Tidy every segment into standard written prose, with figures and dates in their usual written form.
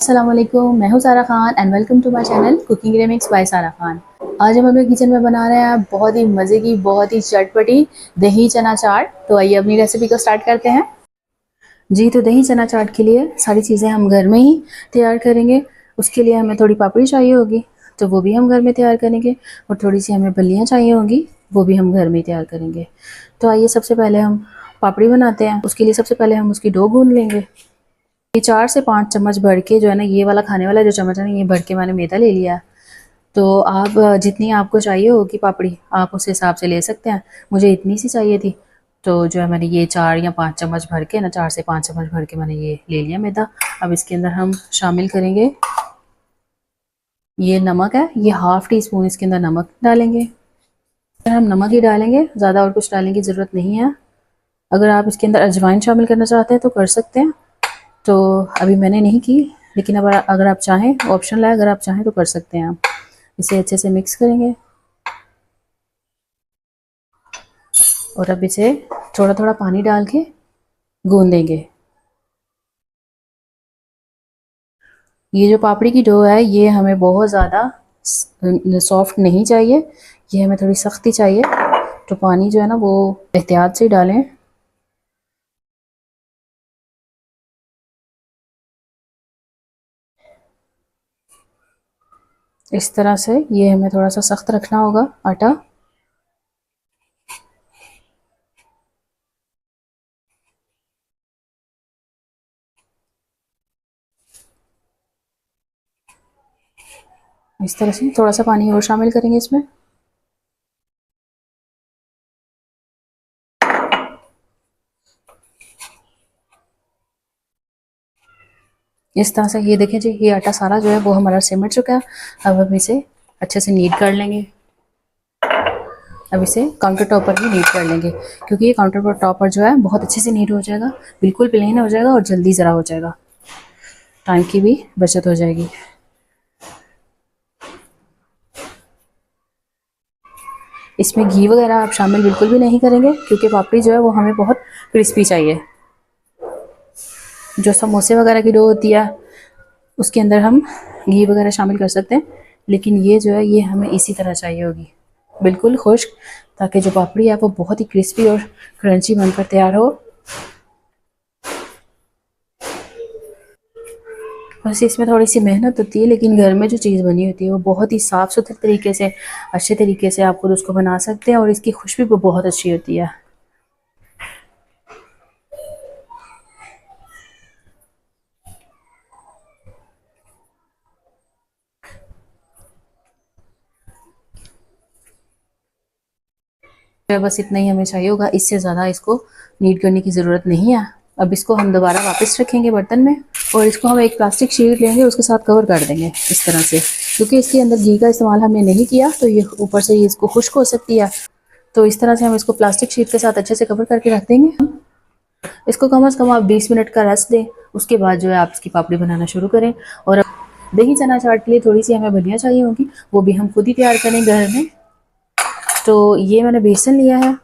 अस्सलाम वालेकुम, मैं हूँ Sara Khan and welcome to my channel cooking remix by Sara Khan. आज हम अपने किचन में बना रहे हैं बहुत ही मज़े की, बहुत ही चटपटी दही चना चाट। तो आइए अपनी रेसिपी को स्टार्ट करते हैं। जी, तो दही चना चाट के लिए सारी चीज़ें हम घर में ही तैयार करेंगे। उसके लिए हमें थोड़ी पापड़ी चाहिए होगी, तो वो भी हम घर में तैयार करेंगे। और थोड़ी सी हमें बल्लियाँ चाहिए होंगी, वो भी हम घर में ही तैयार करेंगे। तो आइए सबसे पहले हम पापड़ी बनाते हैं। उसके लिए सबसे पहले हम उसकी डो गूँध लेंगे। ये 4 से 5 चम्मच भर के जो है ना, ये वाला खाने वाला जो चम्मच है ना, ये भर के मैंने मैदा ले लिया है। तो आप जितनी आपको चाहिए होगी पापड़ी, आप उस हिसाब से ले सकते हैं। मुझे इतनी सी चाहिए थी, तो जो है मैंने ये 4 या 5 चम्मच भर के ना, 4 से 5 चम्मच भर के मैंने ये ले लिया मैदा। अब इसके अंदर हम शामिल करेंगे, ये नमक है, ये हाफ़ टी स्पून इसके अंदर नमक डालेंगे। हम नमक ही डालेंगे, ज़्यादा और कुछ डालने की ज़रूरत नहीं है। अगर आप इसके अंदर अजवाइन शामिल करना चाहते हैं तो कर सकते हैं, तो अभी मैंने नहीं की, लेकिन अब अगर आप चाहें, ऑप्शनल है, अगर आप चाहें तो कर सकते हैं आप। इसे अच्छे से मिक्स करेंगे और अब इसे थोड़ा थोड़ा पानी डाल के गूंदेंगे। ये जो पापड़ी की डो है, ये हमें बहुत ज़्यादा सॉफ्ट नहीं चाहिए, ये हमें थोड़ी सख्ती चाहिए। तो पानी जो है ना, वो एहतियात से डालें। इस तरह से ये हमें थोड़ा सा सख्त रखना होगा आटा। इस तरह से थोड़ा सा पानी और शामिल करेंगे इसमें। इस तरह से ये देखें जी, ये आटा सारा जो है वो हमारा सिमट चुका है। अब हम इसे अच्छे से नीट कर लेंगे। अब इसे काउंटर टॉप पर ही नीट कर लेंगे, क्योंकि ये काउंटर टॉप पर जो है बहुत अच्छे से नीट हो जाएगा, बिल्कुल प्लेन हो जाएगा और जल्दी ज़रा हो जाएगा, टाइम की भी बचत हो जाएगी। इसमें घी वगैरह आप शामिल बिल्कुल भी नहीं करेंगे, क्योंकि पापड़ी जो है वो हमें बहुत क्रिस्पी चाहिए। जो समोसे वगैरह की डो होती है, उसके अंदर हम घी वगैरह शामिल कर सकते हैं, लेकिन ये जो है ये हमें इसी तरह चाहिए होगी, बिल्कुल खुश्क, ताकि जो पापड़ी है वो बहुत ही क्रिस्पी और क्रंची बनकर तैयार हो। बस इसमें थोड़ी सी मेहनत होती है, लेकिन घर में जो चीज़ बनी होती है वो बहुत ही साफ़ सुथरे तरीके से, अच्छे तरीके से आप खुद उसको बना सकते हैं, और इसकी खुशबू भी बहुत अच्छी होती है। बस इतना ही हमें चाहिए होगा, इससे ज़्यादा इसको नीट करने की ज़रूरत नहीं है। अब इसको हम दोबारा वापस रखेंगे बर्तन में, और इसको हम एक प्लास्टिक शीट लेंगे, उसके साथ कवर कर देंगे इस तरह से, क्योंकि इसके अंदर घी का इस्तेमाल हमने नहीं किया, तो ये ऊपर से ये इसको खुश्क हो सकती है। तो इस तरह से हम इसको प्लास्टिक शीट के साथ अच्छे से कवर करके रख देंगे। इसको कम से कम आप 20 मिनट का रेस्ट दें, उसके बाद जो है आप इसकी पापड़ी बनाना शुरू करें। और अब दही चना चाट के लिए थोड़ी सी हमें बनिया चाहिए होगी, वो भी हम खुद ही तैयार करें घर में। तो ये मैंने बेसन लिया है,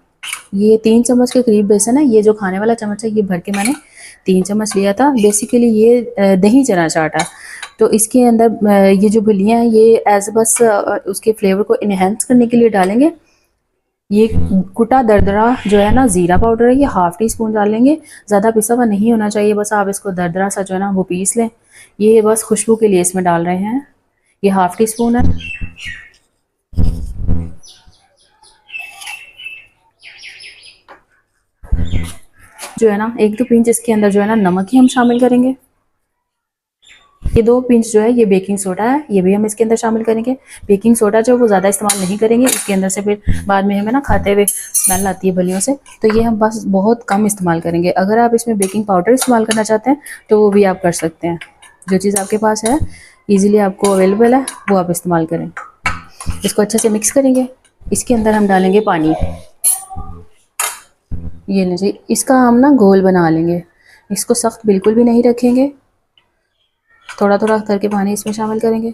ये 3 चम्मच के करीब बेसन है। ये जो खाने वाला चम्मच है, ये भर के मैंने 3 चम्मच लिया था। बेसिकली ये दही चना चाट है, तो इसके अंदर ये जो बलियाँ हैं, ये एज बस उसके फ्लेवर को इन्हेंस करने के लिए डालेंगे। ये कुटा दरदरा जो है ना, ज़ीरा पाउडर है, ये हाफ़ टी स्पून डालेंगे। ज़्यादा पिसा हुआ नहीं होना चाहिए, बस आप इसको दरदरा सा जो है ना वो पीस लें। ये बस खुशबू के लिए इसमें डाल रहे हैं, ये हाफ़ टी स्पून है। जो है ना, 1-2 पिंच इसके अंदर जो है ना नमक ही हम शामिल करेंगे। ये 2 पिंच जो है ये बेकिंग सोडा है, ये भी हम इसके अंदर शामिल करेंगे। बेकिंग सोडा जो वो ज़्यादा इस्तेमाल नहीं करेंगे, इसके अंदर से फिर बाद में हमें ना खाते हुए स्मेल आती है बलियों से, तो ये हम बस बहुत कम इस्तेमाल करेंगे। अगर आप इसमें बेकिंग पाउडर इस्तेमाल करना चाहते हैं तो वो भी आप कर सकते हैं। जो चीज़ आपके पास है, ईज़िली आपको अवेलेबल है, वो आप इस्तेमाल करें। इसको अच्छे से मिक्स करेंगे। इसके अंदर हम डालेंगे पानी। ये लीजिए, इसका हम ना घोल बना लेंगे। इसको सख्त बिल्कुल भी नहीं रखेंगे, थोड़ा थोड़ा करके पानी इसमें शामिल करेंगे।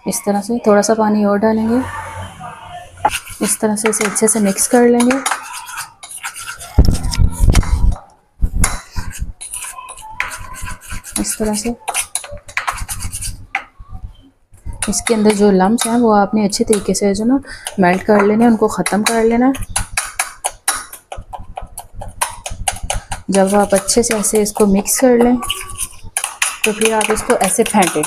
इस तरह से थोड़ा सा पानी और डालेंगे। इस तरह से इसे अच्छे से मिक्स कर लेंगे। इस तरह से इसके अंदर जो लम्स हैं वो आपने अच्छे तरीके से जो ना मेल्ट कर लेने, उनको ख़त्म कर लेना। जब आप अच्छे से ऐसे इसको मिक्स कर लें तो फिर आप इसको ऐसे फेंटें।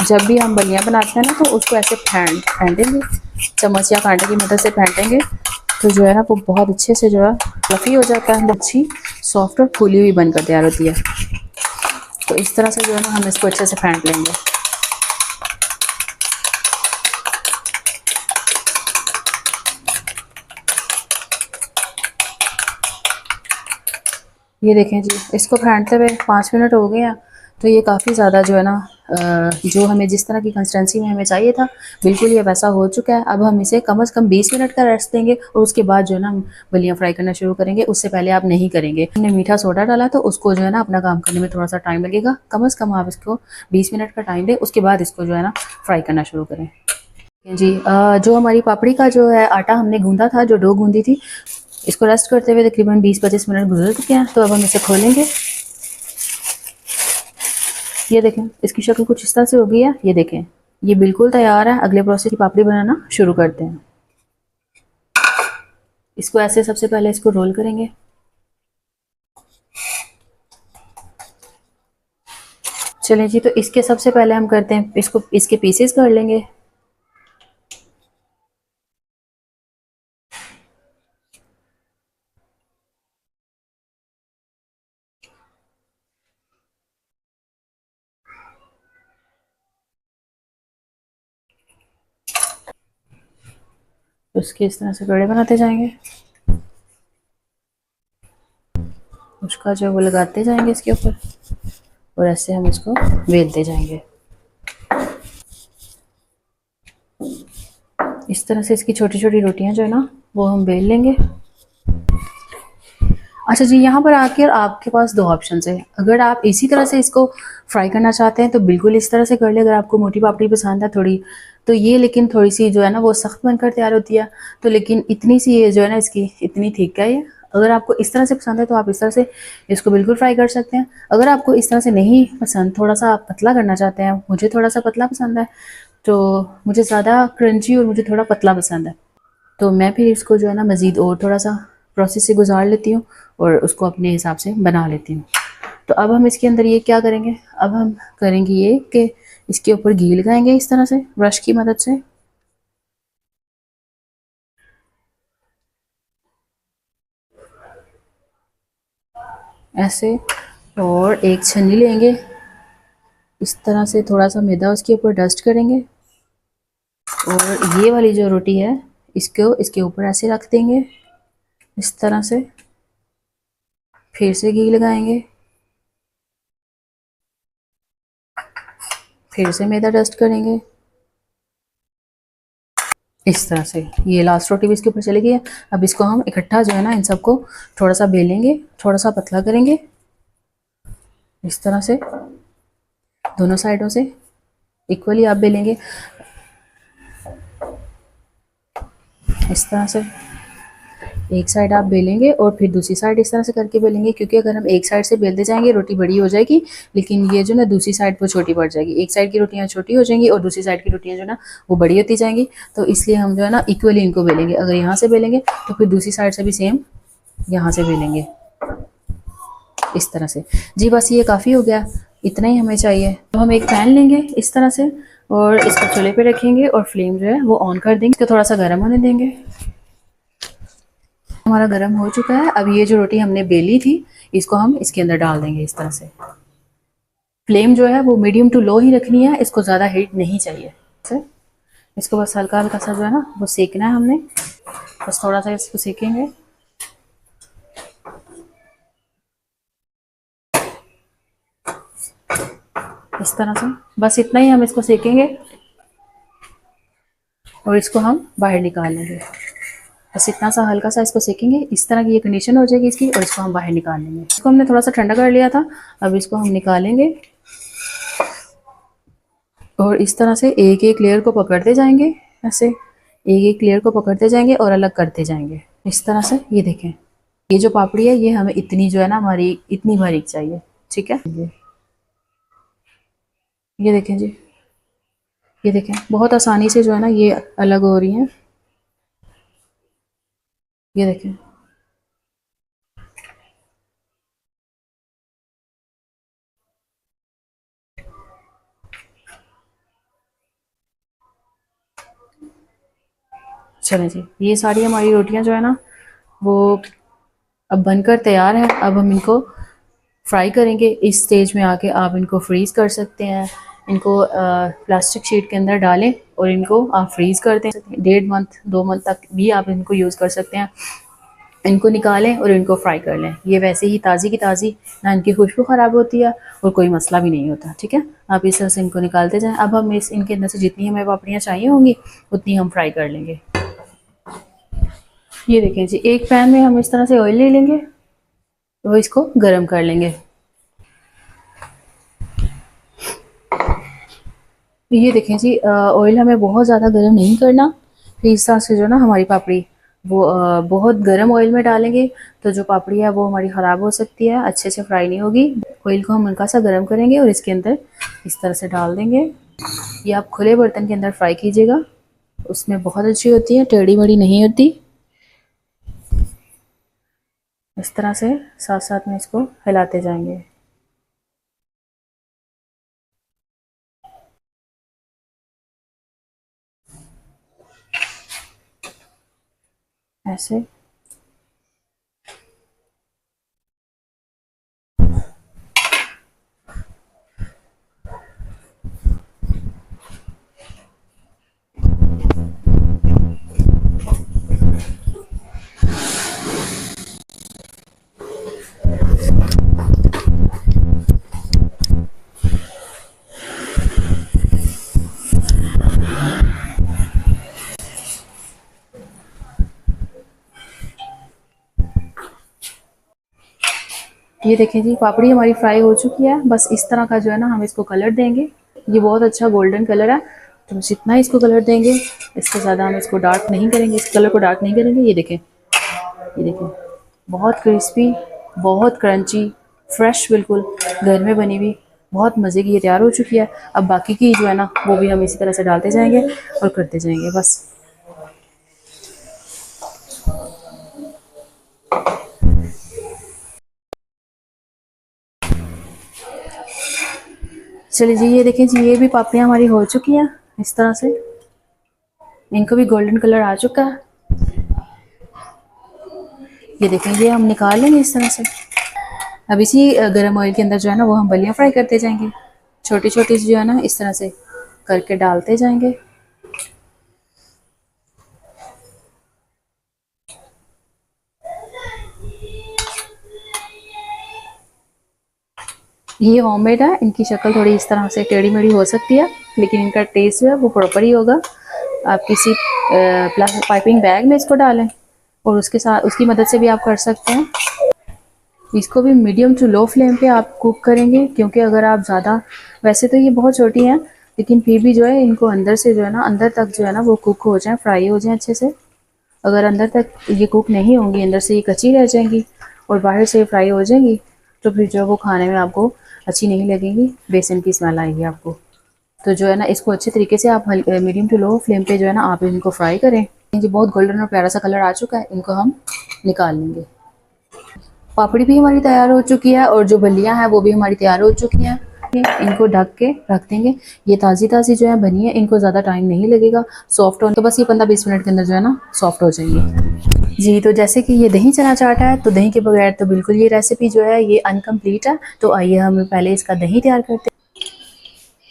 जब भी हम बलियाँ बनाते हैं ना तो उसको ऐसे फेंटेंगे, चम्मच या कांटे की मदद से फेंटेंगे तो जो है ना वो बहुत अच्छे से जो है फ्लफी हो जाता है, अच्छी सॉफ्ट और फूली हुई बनकर तैयार होती है। तो इस तरह से जो है ना हम इसको अच्छे से फेंट लेंगे। ये देखें जी, इसको फेंटते हुए 5 मिनट हो गए हैं। तो ये काफ़ी ज़्यादा जो है ना जो हमें जिस तरह की कंसिस्टेंसी में हमें चाहिए था बिल्कुल ये वैसा हो चुका है। अब हम इसे कम से कम 20 मिनट का रेस्ट देंगे और उसके बाद जो है ना हम बलियाँ फ्राई करना शुरू करेंगे। उससे पहले आप नहीं करेंगे। हमने मीठा सोडा डाला तो उसको जो है ना अपना काम करने में थोड़ा सा टाइम लगेगा। कम से कम आप इसको 20 मिनट का टाइम दें, उसके बाद इसको जो है ना फ्राई करना शुरू करें। जी जो हमारी पापड़ी का जो है आटा हमने गूंदा था, जो डो गूंदी थी, इसको रेस्ट करते हुए तकरीबन 20-25 मिनट गुजर चुके हैं। तो अब हम इसे खोलेंगे। ये देखें इसकी शक्ल कुछ इस तरह से हो गई है। ये देखें ये बिल्कुल तैयार है। अगले प्रोसेस की पापड़ी बनाना शुरू करते हैं। इसको ऐसे सबसे पहले इसको रोल करेंगे। चलें जी, तो इसके सबसे पहले हम करते हैं इसको, इसके पीसेस कर लेंगे। उसके इस तरह से पेड़े बनाते जाएंगे, उसका जो वो लगाते जाएंगे इसके ऊपर और ऐसे हम इसको बेलते जाएंगे। इस तरह से इसकी छोटी छोटी रोटियां जो है ना वो हम बेल लेंगे। अच्छा जी, यहाँ पर आकर आपके पास 2 ऑप्शन है। अगर आप इसी तरह से इसको फ्राई करना चाहते हैं तो बिल्कुल इस तरह से कर ले। अगर आपको मोटी पापड़ी पसंद है थोड़ी, तो ये लेकिन थोड़ी सी जो है ना वो सख्त बनकर तैयार होती है। तो लेकिन इतनी सी ये जो है ना इसकी इतनी थिक है ये। अगर आपको इस तरह से पसंद है तो आप इस तरह से इसको बिल्कुल फ्राई कर सकते हैं। अगर आपको इस तरह से नहीं पसंद, थोड़ा सा आप पतला करना चाहते हैं, मुझे थोड़ा सा पतला पसंद है, तो मुझे ज़्यादा क्रंची और मुझे थोड़ा पतला पसंद है, तो मैं फिर इसको जो है ना मज़ीद और थोड़ा सा प्रोसेस से गुजार लेती हूँ और उसको अपने हिसाब से बना लेती हूँ। तो अब हम इसके अंदर ये क्या करेंगे, अब हम करेंगे ये कि इसके ऊपर घी लगाएंगे इस तरह से ब्रश की मदद से। ऐसे, और एक छन्नी लेंगे, इस तरह से थोड़ा सा मैदा उसके ऊपर डस्ट करेंगे और ये वाली जो रोटी है इसको इसके ऊपर ऐसे रख देंगे इस तरह से। फिर से घी लगाएंगे, फिर से मैदा डस्ट करेंगे इस तरह से। ये लास्ट रोटी भी इसके ऊपर चली गई है। अब इसको हम इकट्ठा जो है ना इन सबको थोड़ा सा बेलेंगे, थोड़ा सा पतला करेंगे इस तरह से, दोनों साइडों से इक्वली आप बेलेंगे इस तरह से। एक साइड आप बेलेंगे और फिर दूसरी साइड इस तरह से करके बेलेंगे, क्योंकि अगर हम एक साइड से बेलते जाएंगे रोटी बड़ी हो जाएगी, लेकिन ये जो ना दूसरी साइड वो छोटी पड़ जाएगी। एक साइड की रोटियां छोटी हो जाएंगी और दूसरी साइड की रोटियां जो ना वो बड़ी होती जाएंगी। तो इसलिए हम जो है ना इक्वली इनको बेलेंगे। अगर यहाँ से बेलेंगे तो फिर दूसरी साइड से भी सेम यहाँ से बेलेंगे इस तरह से। जी बस ये काफ़ी हो गया, इतना ही हमें चाहिए। तो हम एक पैन लेंगे इस तरह से और इसको चूल्हे पे रखेंगे और फ्लेम जो है वो ऑन कर देंगे। इसको थोड़ा सा गर्म होने देंगे। हमारा गर्म हो चुका है। अब ये जो रोटी हमने बेली थी इसको हम इसके अंदर डाल देंगे इस तरह से। फ्लेम जो है वो मीडियम टू लो ही रखनी है, इसको ज़्यादा हीट नहीं चाहिए। इसको बस हल्का हल्का सा जो है ना वो सेकना है हमने, बस थोड़ा सा इसको सेकेंगे। इस तरह से बस इतना ही हम इसको सेकेंगे और इसको हम बाहर निकाल लेंगे। बस इतना सा हल्का सा इसको सेकेंगे, इस तरह की ये कंडीशन हो जाएगी इसकी, और इसको हम बाहर निकाल लेंगे। इसको हमने थोड़ा सा ठंडा कर लिया था, अब इसको हम निकालेंगे और इस तरह से एक एक लेयर को पकड़ते जाएंगे। ऐसे एक एक लेयर को पकड़ते जाएंगे और अलग करते जाएंगे इस तरह से। ये देखें ये जो पापड़ी है ये हमें इतनी जो है ना हमारी इतनी बारीक चाहिए, ठीक है। ये देखें जी, ये देखें बहुत आसानी से जो है ना ये अलग हो रही हैं। ये देखें, चलें जी, ये सारी हमारी रोटियां जो है ना वो अब बनकर तैयार है। अब हम इनको फ्राई करेंगे। इस स्टेज में आके आप इनको फ्रीज़ कर सकते हैं। इनको प्लास्टिक शीट के अंदर डालें और इनको आप फ्रीज़ कर दें। 1.5 मंथ 2 मंथ तक भी आप इनको यूज़ कर सकते हैं। इनको निकालें और इनको फ्राई कर लें। ये वैसे ही ताज़ी की ताज़ी, ना इनकी खुशबू ख़राब होती है और कोई मसला भी नहीं होता। ठीक है, आप इस तरह से इनको निकालते जाएं। अब हम इनके अंदर से जितनी हमें पापड़ियाँ चाहिए होंगी उतनी हम फ्राई कर लेंगे। ये देखें जी, एक पैन में हम इस तरह से ऑयल ले लेंगे, वो इसको गर्म कर लेंगे। ये देखें जी, ऑयल हमें बहुत ज़्यादा गर्म नहीं करना। फिर इस तरह से जो ना हमारी पापड़ी वो बहुत गर्म ऑयल में डालेंगे तो जो पापड़ी है वो हमारी ख़राब हो सकती है, अच्छे से फ्राई नहीं होगी। ऑयल को हम हल्का सा गर्म करेंगे और इसके अंदर इस तरह से डाल देंगे। ये आप खुले बर्तन के अंदर फ्राई कीजिएगा, उसमें बहुत अच्छी होती है, टेढ़ी मेढ़ी नहीं होती। इस तरह से साथ साथ में इसको हिलाते जाएंगे। ऐसे ये देखें जी, पापड़ी हमारी फ्राई हो चुकी है। बस इस तरह का जो है ना हम इसको कलर देंगे। ये बहुत अच्छा गोल्डन कलर है, तो जितना इसको कलर देंगे इससे ज़्यादा हम इसको डार्क नहीं करेंगे, इस कलर को डार्क नहीं करेंगे। ये देखें, ये देखें, बहुत क्रिस्पी, बहुत क्रंची, फ्रेश, बिल्कुल घर में बनी हुई, बहुत मज़े की ये तैयार हो चुकी है। अब बाकी की जो है ना वो भी हम इसी तरह से डालते जाएंगे और करते जाएंगे बस। चलिए जी, ये देखें जी, ये भी पापड़ियाँ हमारी हो चुकी हैं। इस तरह से इनको भी गोल्डन कलर आ चुका है। ये देखें, ये हम निकाल लेंगे इस तरह से। अब इसी गरम ऑयल के अंदर जो है ना वो हम बलियाँ फ्राई करते जाएंगे। छोटी छोटी सी जो है ना इस तरह से करके डालते जाएंगे। ये होममेड है, इनकी शक्ल थोड़ी इस तरह से टेढ़ी मेढ़ी हो सकती है, लेकिन इनका टेस्ट जो है वो प्रॉपर ही होगा। आप किसी प्लास्टिक पाइपिंग बैग में इसको डालें और उसके साथ उसकी मदद से भी आप कर सकते हैं। इसको भी मीडियम टू लो फ्लेम पे आप कुक करेंगे, क्योंकि अगर आप ज़्यादा, वैसे तो ये बहुत छोटी हैं लेकिन फिर भी जो है इनको अंदर से जो है ना अंदर तक जो है ना वो कुक हो जाए, फ्राई हो जाए अच्छे से। अगर अंदर तक ये कुक नहीं होंगी, अंदर से ये कच्ची रह जाएंगी और बाहर से फ्राई हो जाएंगी, तो फिर जो है वो खाने में आपको अच्छी नहीं लगेंगी, बेसन की स्मेल आएगी आपको। तो जो है ना इसको अच्छे तरीके से आप मीडियम टू लो फ्लेम पे जो है ना आप इनको फ्राई करें। ये बहुत गोल्डन और प्यारा सा कलर आ चुका है, इनको हम निकाल लेंगे। पापड़ी भी हमारी तैयार हो चुकी है और जो बल्लियाँ हैं वो भी हमारी तैयार हो चुकी हैं। इनको ढक के रख देंगे। ये ताज़ी ताज़ी जो है बनी है, इनको ज़्यादा टाइम नहीं लगेगा सॉफ्ट होने, तो बस ये 15-20 मिनट के अंदर जो है ना सॉफ्ट हो जाएंगे जी। तो जैसे कि ये दही चना चाट है, तो दही के बगैर तो बिल्कुल ये रेसिपी जो है ये अनकम्प्लीट है। तो आइए हम पहले इसका दही तैयार करते हैं।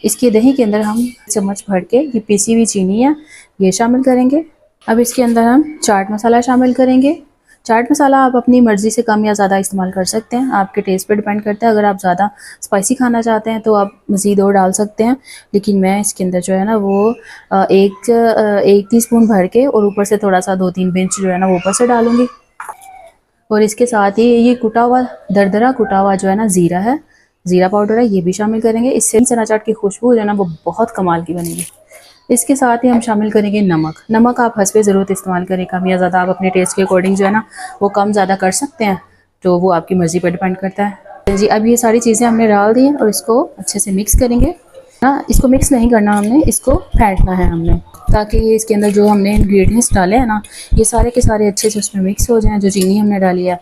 इसके दही के अंदर हम चम्मच भर के ये पीसी हुई चीनी है ये शामिल करेंगे। अब इसके अंदर हम चाट मसाला शामिल करेंगे। चाट मसाला आप अपनी मर्ज़ी से कम या ज़्यादा इस्तेमाल कर सकते हैं, आपके टेस्ट पे डिपेंड करता है। अगर आप ज़्यादा स्पाइसी खाना चाहते हैं तो आप मज़ीद और डाल सकते हैं, लेकिन मैं इसके अंदर जो है ना वो एक टीस्पून भर के और ऊपर से थोड़ा सा 2-3 पिंच जो है ना वो ऊपर से डालूँगी। और इसके साथ ही ये कुटा हुआ दरदरा कुटा हुआ जो है ना ज़ीरा है, ज़ीरा पाउडर है, ये भी शामिल करेंगे। इससे चना चाट की खुशबू जो है ना वो बहुत कमाल की बनेगी। इसके साथ ही हम शामिल करेंगे नमक। नमक आप हस्बे ज़रूरत इस्तेमाल करें, कम या ज़्यादा आप अपने टेस्ट के अकॉर्डिंग जो है ना वो कम ज़्यादा कर सकते हैं, तो वो आपकी मर्ज़ी पर डिपेंड करता है। जी अब ये सारी चीज़ें हमने डाल दी हैं और इसको अच्छे से मिक्स करेंगे ना। इसको मिक्स नहीं करना हमने, इसको फेंटना है हमने, ताकि ये इसके अंदर जो हमने इंग्रेडिएंट्स डाले हैं ना ये सारे के सारे अच्छे से उसमें मिक्स हो जाएं। जो चीनी हमने डाली है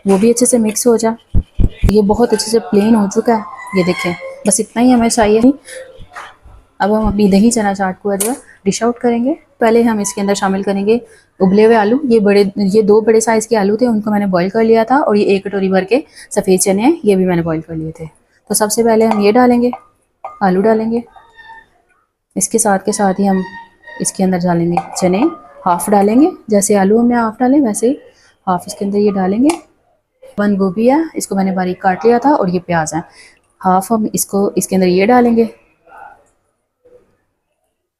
वो भी अच्छे से मिक्स हो जाए। ये बहुत अच्छे से प्लेन हो चुका है, ये देखें, बस इतना ही हमें चाहिए। अब हम अपनी दही चना चाट को जो है डिश आउट करेंगे। पहले हम इसके अंदर शामिल करेंगे उबले हुए आलू। ये 2 बड़े साइज़ के आलू थे, उनको मैंने बॉईल कर लिया था। और ये 1 कटोरी भर के सफ़ेद चने हैं, ये भी मैंने बॉईल कर लिए थे। तो सबसे पहले हम ये डालेंगे, आलू डालेंगे। इसके साथ ही हम इसके अंदर डालेंगे चने, हाफ़ डालेंगे। जैसे आलू हमने हाफ़ डाले वैसे ही हाफ़ इसके अंदर ये डालेंगे। बंद गोभी है, इसको मैंने बारीक काट लिया था। और ये प्याज है, हाफ़ हम इसको इसके अंदर ये डालेंगे,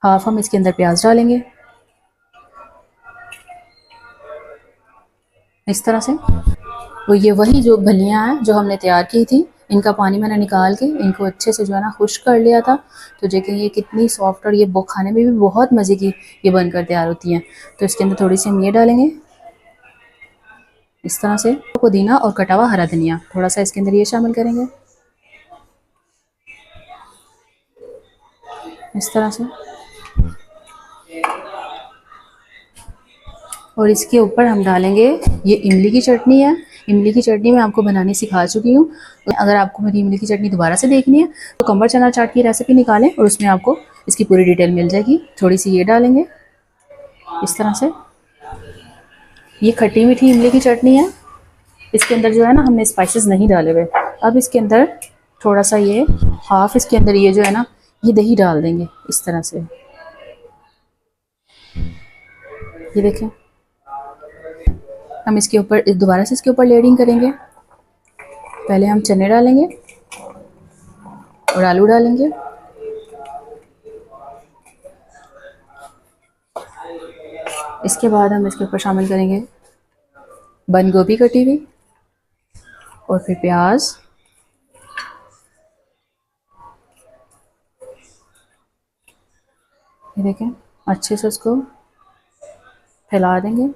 हाफ हम इसके अंदर प्याज डालेंगे इस तरह से। तो ये वही जो भलियाँ हैं जो हमने तैयार की थी, इनका पानी मैंने निकाल के इनको अच्छे से जो है ना खुश्क कर लिया था। तो देखिए ये कितनी सॉफ्ट और ये खाने में भी बहुत मज़े की ये बनकर तैयार होती हैं। तो इसके अंदर थोड़ी सी हम ये डालेंगे इस तरह से, पुदीना और कटा हुआ हरा धनिया थोड़ा सा इसके अंदर ये शामिल करेंगे इस तरह से। और इसके ऊपर हम डालेंगे ये इमली की चटनी है। इमली की चटनी मैं आपको बनानी सिखा चुकी हूँ। अगर आपको मेरी इमली की चटनी दोबारा से देखनी है तो कमर चना चाट की रेसिपी निकालें और उसमें आपको इसकी पूरी डिटेल मिल जाएगी। थोड़ी सी ये डालेंगे इस तरह से। ये खट्टी मीठी इमली की चटनी है, इसके अंदर जो है ना हमने स्पाइसेस नहीं डाले हुए। अब इसके अंदर थोड़ा सा ये हाफ इसके अंदर ये जो है ना ये दही डाल देंगे इस तरह से। ये देखें, हम इसके ऊपर दोबारा से इसके ऊपर लेयरिंग करेंगे। पहले हम चने डालेंगे और आलू डालेंगे। इसके बाद हम इसके ऊपर शामिल करेंगे बंद गोभी कटी हुई और फिर प्याज, ये देखें, अच्छे से उसको फैला देंगे।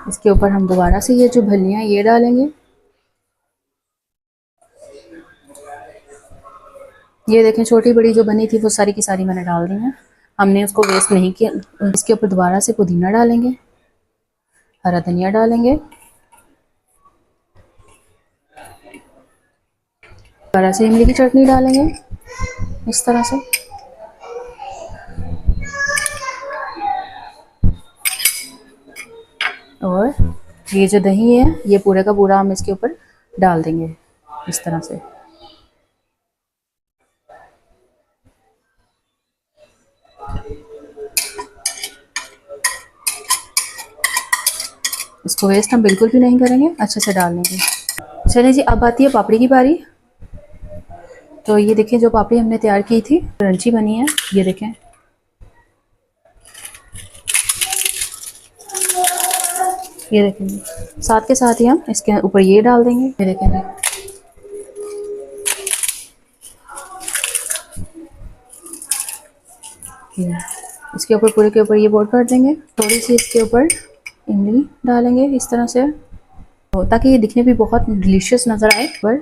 इसके ऊपर हम दोबारा से ये जो भलियाँ ये डालेंगे। ये देखें छोटी बड़ी जो बनी थी वो सारी की सारी मैंने डाल दी हैं, हमने उसको वेस्ट नहीं किया। इसके ऊपर दोबारा से पुदीना डालेंगे, हरा धनिया डालेंगे, दोबारा से इमली की चटनी डालेंगे इस तरह से। और ये जो दही है ये पूरे का पूरा हम इसके ऊपर डाल देंगे इस तरह से। इसको वेस्ट हम बिल्कुल भी नहीं करेंगे, अच्छे से डाल देंगे। चलिए जी, अब आती है पापड़ी की बारी। तो ये देखें जो पापड़ी हमने तैयार की थी क्रंची बनी है, ये देखें। ये देखेंगे, साथ के साथ ही हम इसके ऊपर ये डाल देंगे। ये देखेंगे, इसके ऊपर पूरे के ऊपर ये बोर्ड कर देंगे। थोड़ी सी इसके ऊपर इमली डालेंगे इस तरह से, ताकि ये दिखने भी बहुत डिलीशियस नज़र आए। पर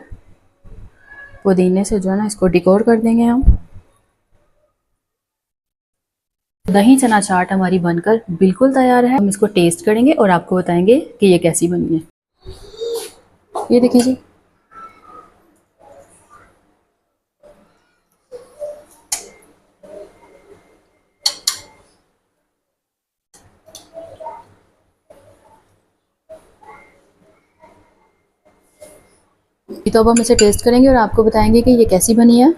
पुदीने से जो है ना इसको डेकोर कर देंगे हम। दही चना चाट हमारी बनकर बिल्कुल तैयार है। हम इसको टेस्ट करेंगे और आपको बताएंगे कि ये कैसी बनी है। ये देखिए जी, तो अब हम इसे टेस्ट करेंगे और आपको बताएंगे कि ये कैसी बनी है।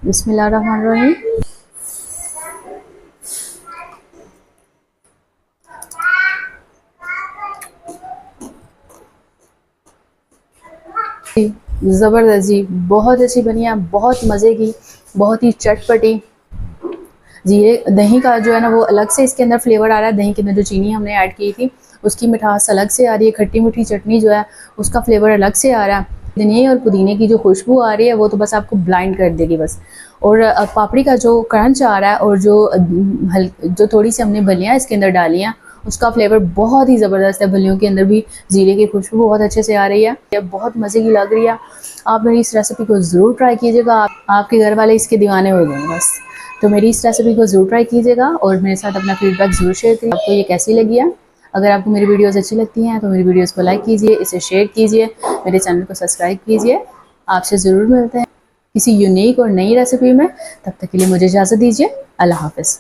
बिस्मिल्लाहिर्रहमानिर्रहीम। ज़बरदस्त जी, बहुत अच्छी बनी है, बहुत मज़े की, बहुत ही चटपटी जी। ये दही का जो है ना वो अलग से इसके अंदर फ्लेवर आ रहा है। दही के अंदर जो चीनी हमने ऐड की थी उसकी मिठास अलग से आ रही है। खट्टी मीठी चटनी जो है उसका फ्लेवर अलग से आ रहा है। धनिया और पुदीने की जो खुशबू आ रही है वो तो बस आपको ब्लाइंड कर देगी बस। और पापड़ी का जो क्रंच आ रहा है और जो थोड़ी सी हमने बलियाँ इसके अंदर डाली हैं उसका फ्लेवर बहुत ही ज़बरदस्त है। बल्लियों के अंदर भी जीरे की खुशबू बहुत अच्छे से आ रही है, ये बहुत मज़े की लग रही है। आप मेरी इस रेसिपी को ज़रूर ट्राई कीजिएगा, आपके घर वाले इसके दीवाने हो जाएंगे बस। तो मेरी इस रेसिपी को ज़रूर ट्राई कीजिएगा और मेरे साथ अपना फीडबैक ज़रूर शेयर करिए, आपको ये कैसी लगी है। अगर आपको मेरी वीडियोस अच्छी लगती हैं तो मेरी वीडियोस को लाइक कीजिए, इसे शेयर कीजिए, मेरे चैनल को सब्सक्राइब कीजिए। आपसे ज़रूर मिलते हैं किसी यूनिक और नई रेसिपी में। तब तक के लिए मुझे इजाज़त दीजिए। अल्लाह हाफ़िज़।